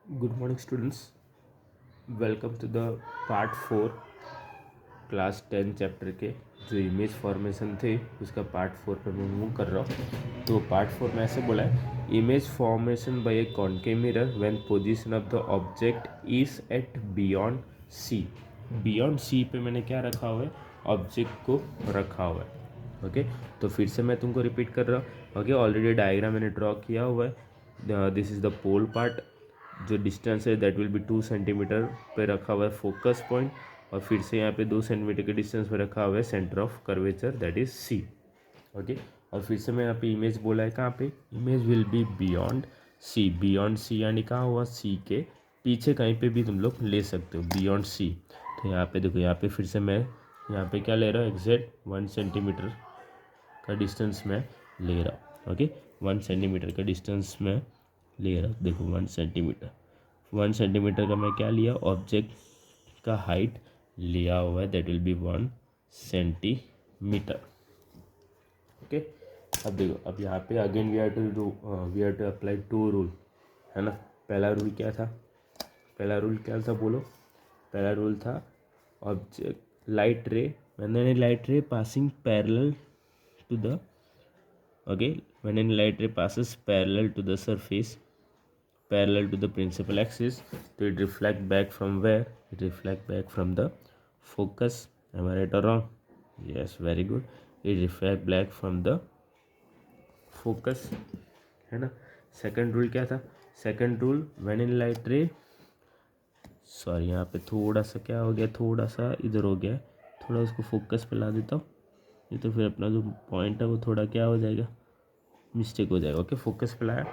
Good morning, students. Welcome to the part 4 class 10 chapter के जो image formation थे उसका पार्ट 4 पे मैं मूव कर रहा हूँ। तो पार्ट 4 में ऐसे बोला है, image formation by a concave mirror when position of the object is at beyond C. Beyond C पे मैंने क्या रखा हुआ है, ऑब्जेक्ट को रखा हुआ है। ओके तो फिर से मैं तुमको रिपीट कर रहा हूँ। ओके ऑलरेडी डायग्राम मैंने ड्रॉ किया हुआ है। This is the pole part, जो डिस्टेंस है दैट विल बी 2 सेंटीमीटर पे रखा हुआ है फोकस पॉइंट, और फिर से यहाँ पे 2 सेंटीमीटर के डिस्टेंस पे रखा हुआ है centre of curvature that is C. Okay और फिर से मैं यहाँ पे इमेज बोला है, कहाँ पे image will be beyond C. Beyond C यानी कहाँ हुआ, सी के पीछे कहीं पे भी तुम लोग ले सकते हो बियॉन्ड सी। तो यहाँ पे देखो, यहाँ पे फिर से मैं यहाँ पे क्या ले रहा हूँ, एग्जैक्ट 1 सेंटीमीटर का डिस्टेंस में ले रहा हूँ। ओके 1 सेंटीमीटर का डिस्टेंस में ले रहा हूँ। देखो 1 सेंटीमीटर का मैं क्या लिया, ऑब्जेक्ट का हाइट लिया हुआ है that will be 1 centimetre. Okay अब देखो, अब यहाँ पे again we have to apply 2 rule, है ना। पहला रूल क्या था, बोलो। पहला रूल था ऑब्जेक्ट लाइट रे, मैंने light ray passing parallel to the when any light ray passes parallel to the surface, parallel to the principal axis, so it reflect back from where, it reflect back from the focus. Am I right or wrong? Yes, very good. It reflect back from the focus, है ना। Second rule क्या था, second rule when in light रे, sorry यहाँ पे थोड़ा सा क्या हो गया, थोड़ा सा इधर हो गया, थोड़ा उसको फोकस पे ला देता हूँ, ये तो फिर अपना जो पॉइंट है वो थोड़ा क्या हो जाएगा, मिस्टेक हो जाएगा। ओके फोकस पे लाया।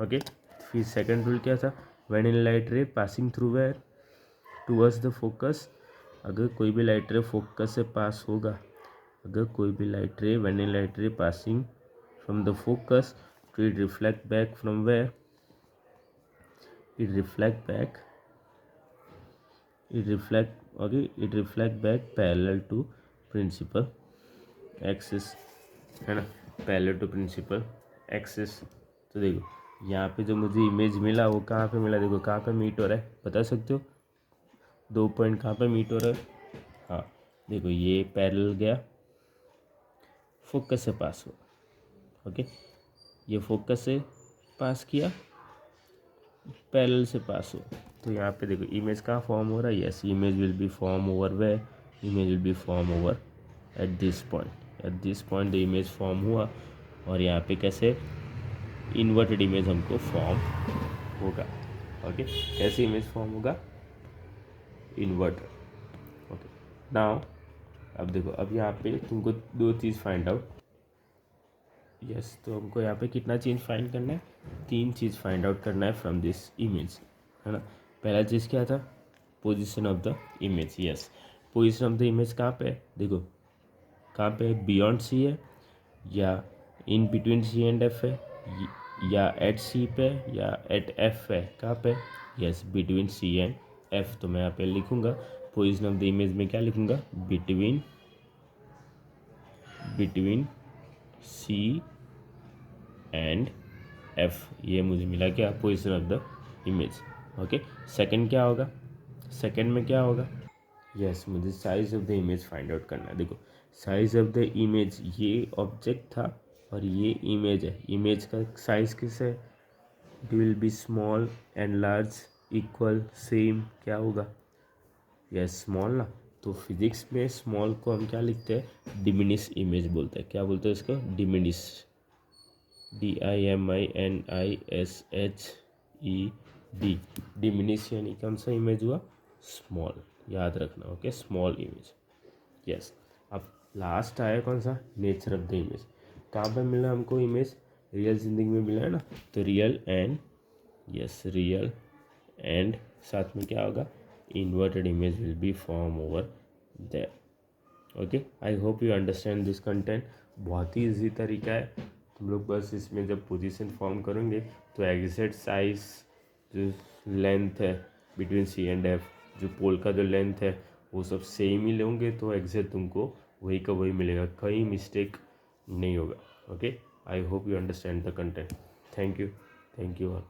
ओके फिर सेकंड रूल क्या था, when in light ray passing through where towards the focus, अगर कोई भी लाइट रे फोकस से पास होगा, अगर कोई भी light ray when in light ray passing from the focus, तो it reflect back from where, it reflect back parallel to principal axis, है ना, पैरेलल टू प्रिंसिपल एक्सिस। तो देखो यहाँ पे जो मुझे इमेज मिला वो कहाँ पे मिला, देखो कहाँ पे मीट हो रहा है, बता सकते हो 2 पॉइंट कहाँ पे मीट हो रहा है। हाँ देखो ये पैरेलल गया, फोकस से पास हुआ। ओके ये फोकस से पास किया, पैरेलल से पास हुआ, तो यहाँ पे देखो इमेज कहाँ फॉर्म हो रहा है, yes image will be form over where, image will be form over at this point the image form हुआ। और यहाँ पे कैसे इन्वर्टेड इमेज हमको फॉर्म होगा। ओके कैसे इमेज फॉर्म होगा, इन्वर्टेड। ओके नाउ अब देखो, अब यहाँ पे तुमको 2 चीज़ फाइंड आउट, यस तो हमको यहाँ पे कितना चीज़ फाइंड करना है, 3 चीज़ फाइंड आउट करना है फ्रॉम दिस इमेज, है ना। पहला चीज़ क्या था, position of the image. Yes position of the image कहाँ पे है, देखो कहाँ पे है, बियॉन्ड सी है, या in between C and F है, या एट सी पे, या एट एफ है, कहाँ पे, yes between C and F. तो मैं यहाँ पे लिखूँगा पोजीशन ऑफ द इमेज में क्या लिखूँगा, बिटवीन सी एंड एफ, ये मुझे मिला क्या, position of the image. Okay second क्या होगा, सेकंड में क्या होगा, यस मुझे size of the image find out करना है। देखो साइज ऑफ द इमेज, ये ऑब्जेक्ट था और ये इमेज है, इमेज का साइज किस है, it will be small and large equal same, क्या होगा, यस स्मॉल ना। तो फिजिक्स में स्मॉल को हम क्या लिखते हैं, डिमिनिश इमेज बोलते हैं, क्या बोलते हैं इसको, डिमिनिश, DIMINISHED, डिमिनिश यानी कौन सा इमेज हुआ, स्मॉल, याद रखना। Okay small image, yes. अब लास्ट आया कौन सा, नेचर ऑफ द इमेज, कहाँ पर मिला हमको इमेज, रियल जिंदगी में मिला है ना, तो रियल एंड साथ में क्या होगा, inverted image will be form over there. Okay I hope you understand this content, बहुत ही ईजी तरीका है। तुम लोग बस इसमें जब पोजीशन फॉर्म करेंगे तो एग्जैक्ट साइज, जो लेंथ है बिटवीन सी एंड एफ, जो पोल का जो लेंथ है वो सब सेम ही लेंगे, तो एग्जैक्ट तुमको वही का वही मिलेगा, कहीं मिस्टेक नहीं होगा। Okay I hope you understand the content, thank you all.